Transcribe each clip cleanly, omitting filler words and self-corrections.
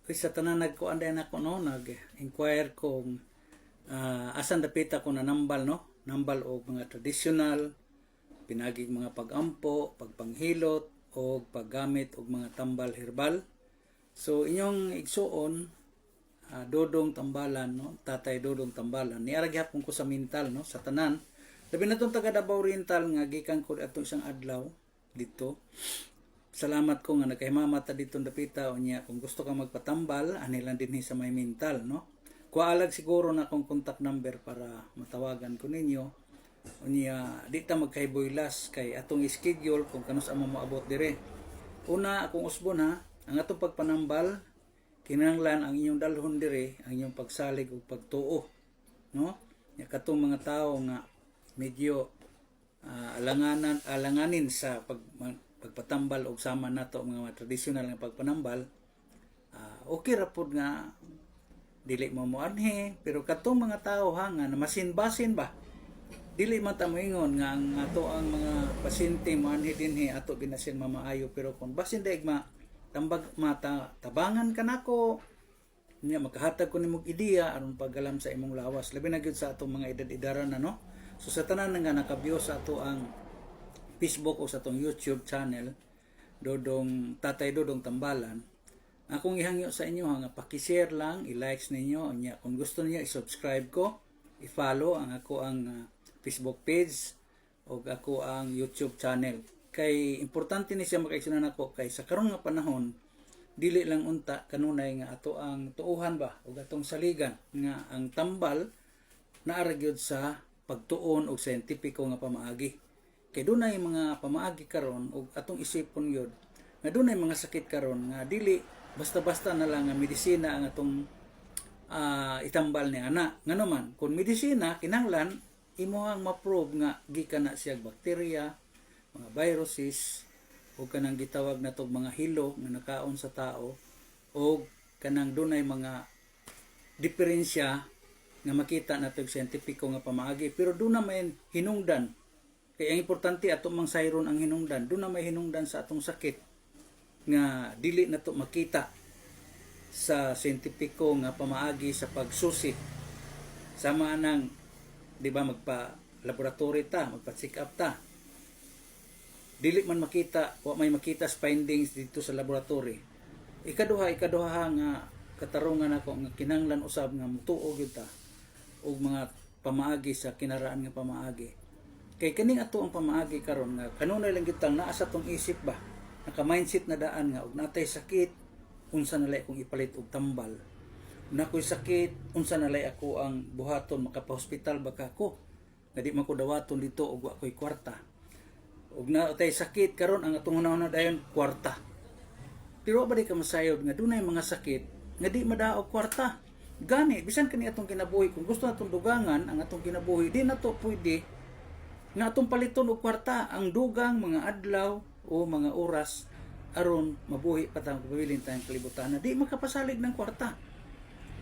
Sa tanan nagkuan din ako no, nag-inquire kung asan dapit ako na nambal no, nambal og mga traditional, pinagig mga pagampo, pagpanghilot o paggamit og mga tambal herbal. So inyong igsuon Dodong Tambalan no, Tatay Dodong Tambalan. Niara gyapon ko sa mental no, sa tanan. Labi na tong taga Davao Oriental nga gikan ko ato isang adlaw dito. Salamat ko nga nagkahimamata dito dapita unya kung gusto ka magpatambal anilang dinhi sa may mental no. Kualag siguro na akong contact number para matawagan ko ninyo. Unya di ta magkahibuylas kay atong schedule kung kanus amo moabot dire. Una akong usbon ha, ang atong pagpanambal kinahanglan ang inyong dalhon dire ang inyong pagsalig ug pagtuo no. Nya katong mga tawo nga medyo alanganin sa pagpatambal og sama nato mga traditional nga pagpanambal, okay ra pud nga dili mo moanhi, pero katong mga tao ha nga masin-basin ba dili man ta moingon nga ang ato ang mga pasyente moanhi dinhi ato ginasin mamaayo, pero kung basin daig tambag mata tabangan kanako nya makahatag ko nimog ideya aron pagalam sa imong lawas labi na gyud sa atong mga edad-edaran na no. So sa tanan nga nakabyo sa ato ang Facebook o sa atong YouTube channel Tatay Dodong Tambalan, akong ihangyo sa inyo nga paki-share lang, i-likes ninyo nya kung gusto niyo i-subscribe ko, i-follow ang ako ang Facebook page o ako ang YouTube channel. Kay importante ni siya makaigsunan ako kay sa karon nga panahon dili lang unta kanunay nga ato ang tuuhan ba o atong saligan nga ang tambal naara gyud sa pagtuon og siyentipiko nga pamaagi. Kay dunay mga pamaagi karon og atong isipon yun nga dunay mga sakit karon nga dili basta-basta na lang nga medisina ang atong itambal ni ana. Ngano man kun medisina kinahanglan imuhang ma-prove nga gikan na siya bakterya, mga viruses o kanang gitawag natog mga hilo nga nakaon sa tao o kanang dunay mga diferensya nga makita natog siyentipiko nga pamaagi, pero doon na may hinungdan. Kaya ang importante atong mang sayron ang hinungdan, doon na may hinungdan sa atong sakit nga dili na to makita sa siyentipiko nga pamaagi sa pagsusi. Sama nang di ba magpa laboratory ta, magpa check up ta. Dili man makita, wa may makita sa findings dito sa laboratory. Ikaduha nga katarungan ako nga kinahanglan usab nga mutuo gyud ta og mga pamaagi sa kinaraan nga pamaagi. Kay kaning ato ang pamaagi karon nga kanunay lang gyud tang naa sa tong isip ba, naka-mindset na daan nga og natay sakit unsa nalay akong ipalit og tambal. Nakoy sakit unsa nalay ako ang buhaton makapahospital ba ako. Nga di man ko dawaton dito og wa koy kwarta. Og natay sakit karon ang atong hunahuna dayon kwarta. Pero ba di ka masayod nga dunay mga sakit nga di madaog kwarta. Gani bisan kani atong kinabuhi kung gusto natong dugangan ang atong kinabuhi di nato pwede nga atong paliton og kwarta ang dugang mga adlaw o mga oras aron mabuhi pa tayong pabilin tayong kalibutan na di makapasalig ng kwarta.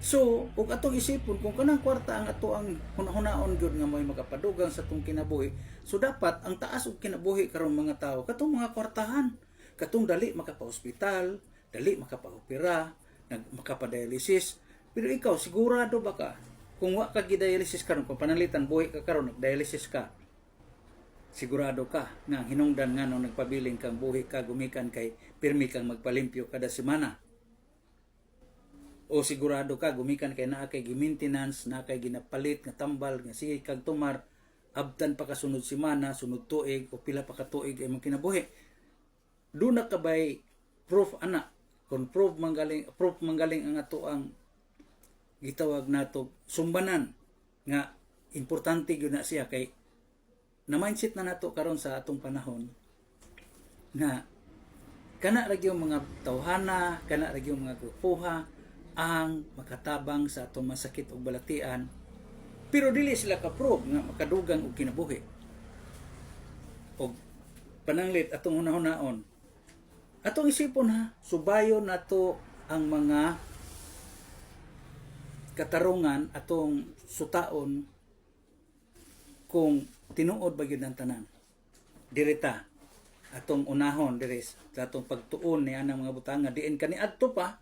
So ug atong isipon kung kanang kwarta ang ato ang hunahunaon gyud nga may makapadugang sa atong kinabuhi, so dapat ang taas og kinabuhi karon mga tao katong mga kwartahan, katong dali makapa-ospital, dali makapa-opera, makapa-dialysis. Pero ikaw, sigurado ba ka? Kung wa ka gi-dialysis karon, kung panalitan buhi ka karon, nag-dialysis ka, sigurado ka nga hinungdan nga nung nagpabiling kang buhi ka, gumikan kay pirmi kang magpalimpyo kada semana. O sigurado ka, gumikan kay naa kay gi-maintenance, naa kay ginapalit, nga tambal, nga sige kag tumar, abtan pa ka sunod semana, sunod tuig, o pila pa ka tuig ay mong kinabuhi. Doon na ka ba'y proof, ana? Kung proof manggaling ang ato ang gitawag nato sumbanan nga importante gyud na siya kay na mindset na nato karon sa atong panahon nga kana ra gyud mga tawhana, kana ra gyud mga grupuha ang makatabang sa atong masakit ug balatian, pero dili sila ka-prove nga makadugang og kinabuhi. Og pananglit atong hunahon atong isipon ha, subayon nato ang mga katarungan atong sutaon kung tinuod ba gyud ang tanan. Direta atong unahon diri sa atong pagtuon ni anang mga butanga diin kani adto pa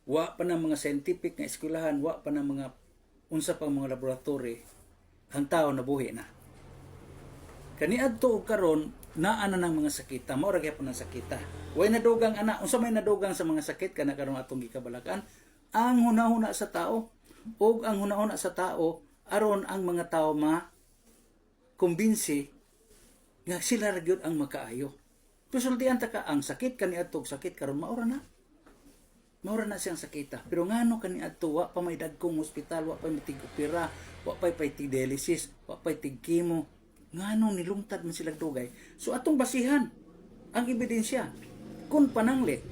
wa pa ng mga scientific nga eskwelahan, wa pa ng mga unsa pang mga laboratory, ang tao nabuhi na. Kaniadto og karon naa na ng mga sakita, mao ra gyapon ang sakita. Way nadugang ana, unsa may nadugang sa mga sakit kana karon atong gikabalakan? Ang hunahuna sa tao ug ang hunahuna sa tao aron ang mga tao kumbinsi nga sila ra gyud ang makaayo. Pisultian ta ka ang sakit kaniadto og sakit karon maura na. Maura na siyang sakita. Pero ngano kaniadto wa pa may dagkong ospital, wa pa may tig-opera, wa pa may tig-dialysis, wa pa tig-chemo. Ngano nilungtad man sila dugay. So atong basihan ang ebidensya kun panangli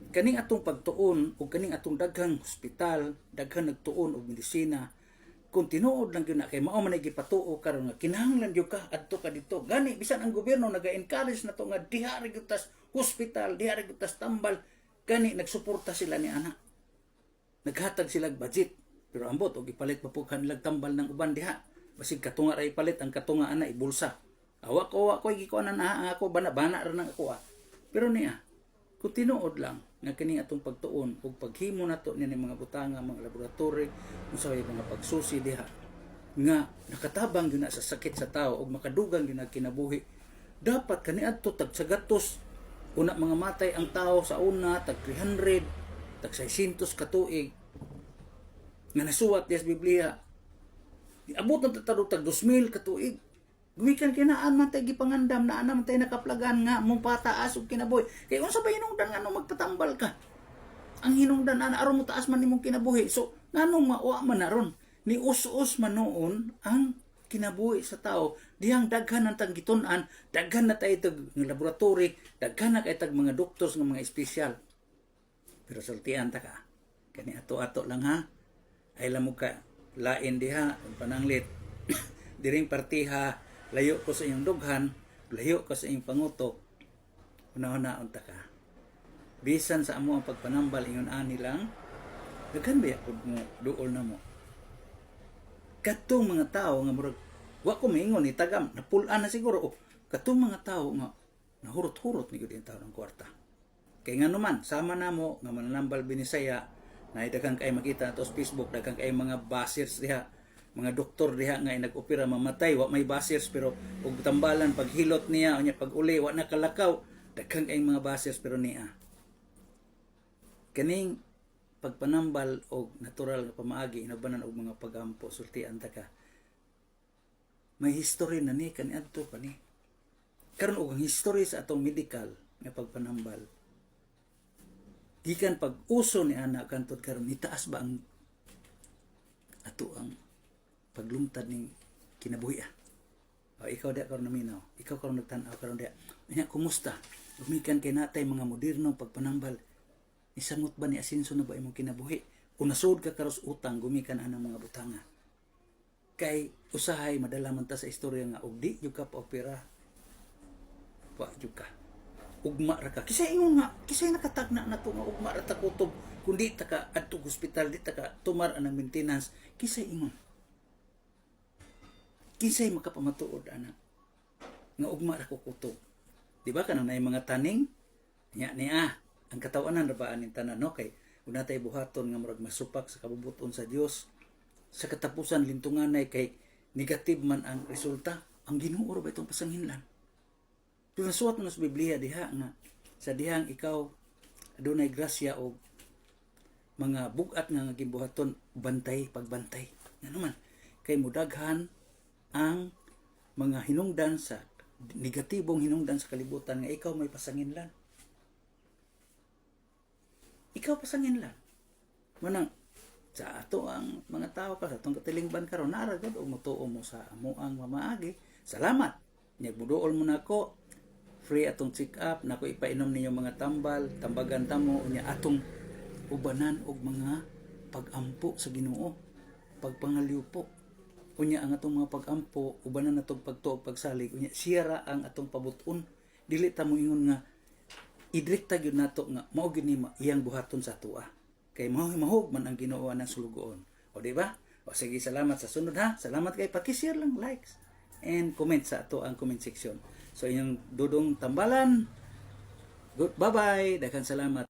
kaning atong pagtuon o kaning atong daghang ospital, daghang nagtuon og medisina, kung tinuod lang yun na kay mao man gipatuo karon nga kinahanglan gyud ka adto ka dito. Gani bisan ang gobyerno naga-encourage na to nga diha ra gyud tas hospital, diha ra gyud tas tambal. Gani nagsuporta sila ni ana. Naghatag sila budget. Pero ambot og ipalit pa po kanilang tambal ng uban diha. Basig katunga ra ipalit ang katunga ana ibulsa. Awa ko gikuanan na ako bana ra nang ako. Pero niya kung tinuod lang nga kini atong pagtuon ug paghimo nato ni mga butanga, mga laboratory, unsa way mga pagsusi diha nga nakatabang gyud na sa sakit sa tao ug makadugang gyud na kinabuhi. Dapat kaniadto tag sa gatos una mga matay ang tao sa una tag 300, tag 600 ka tuig nga nasuwat sa Biblia. Abot na tag 2,000 ka tuig. Gumikan kinaan man tay gipangandam na anam tay nakaplagan nga mong pataas og kinabuhi. Kay unsa ba hinungdan nga magpatambal ka? Ang hinungdan ana aron mo taas man nimong kinabuhi. So nganong mawa man naron ni us-us man noon ang kinabuhi sa tao. Dihang daghan ang tagitun-an, daghan na tay tag laboratory, daghan na kay tag mga doctors nga mga espesyal. Pero sultian ta ka. Kani ato-ato lang ha. Ay lamog ka lain diha pananglit. Diring partiha layo ko sa iyong dughan, layo ko sa iyong pangutok, una-unaon ta ka. Bisan sa amo ang pagpanambal ingon ani lang, daghan ba pud mo duol na mo. Katong mga tao nga murag wa ko maingon ni tagam, napulan na siguro. Katong mga tao nga nahurot-hurot ni gud ang tao ng kwarta. Kay ngano man sama namo nga mananambal binisaya, na daghang kay makita ato sa Facebook, daghang kay mga bashers diha. Mga doktor diha nga nag-opera mamatay wa may bashers pero og tambalan paghilot niya unya pag uli wa nakalakaw daghang kay mga bashers pero niya kaning pagpanambal og natural nga pamaagi inabanan og mga pagampo sultian ta ka may history na ni kaniadto pa ni karon og ang history sa atong medical nga pagpanambal gikan pag-uso ni ana kantud karon nitaas ba ang ato ang paglungtad ning kinabuhi. Ikaw diya karon naminaw. Ikaw karon nagtan-aw karon diya. Unya kumusta? Gumikan kay natay mga modernong pagpanambal. Isangot ba ni asinso na ba imong kinabuhi? Kung nasud ka karos utang gumikan anang mga butanga. Kay usahay madala man ta sa istorya nga og di jud ka pa-opera. Wa jud ka. Ugma ra ka. Kisay ingon nga, kisay nakatagna na to nga ugma ra ta kutob. Kundi ta ka adto hospital di ta ka tumar anang maintenance. Kisay ingon. Kinsay makapamatuod ana nga ugma ra ko kutob. Di ba kanang nay mga taning niya ang katawanan ra ba aning tanan no kay ug natay buhaton nga murag masupak sa kabubuton sa Dios sa katapusan lintunganay kay negative man ang resulta ang Ginoo ra ba itong pasanginlan. Pero nasuwat man sa Biblia diha nga sa dihang ikaw adunay grasya og mga bugat nga gibuhaton pagbantay ngano man kay mudaghan ang mga hinungdan sa negatibong hinungdan sa kalibutan nga ikaw may pasanginlan. Ikaw pasanginlan. Manang sa ato ang mga tao ka sa atong katilingban karon naragad og mutuo mo sa amuang mamaagi. Salamat. Nya buduol mo nako. Free atong check up nako ipainom ninyo mga tambal, tambagan tamo unya atong ubanan og mga pagampo sa Ginoo, pagpangaliupo. Unya ang atong mga pagampo ubanan natong pagtuo pagsalig unya siya ra ang atong pabuton dili ta mo ingon nga idrekta gyud nato nga mao gyud ni iyang buhaton sa tuwa kay mahog man ang Ginoo nang sulugoon o di ba o sige salamat sa sunod ha salamat kay paki-share lang likes and comment sa ato ang comment section so inyong dudong tambalan good bye bye daghang salamat.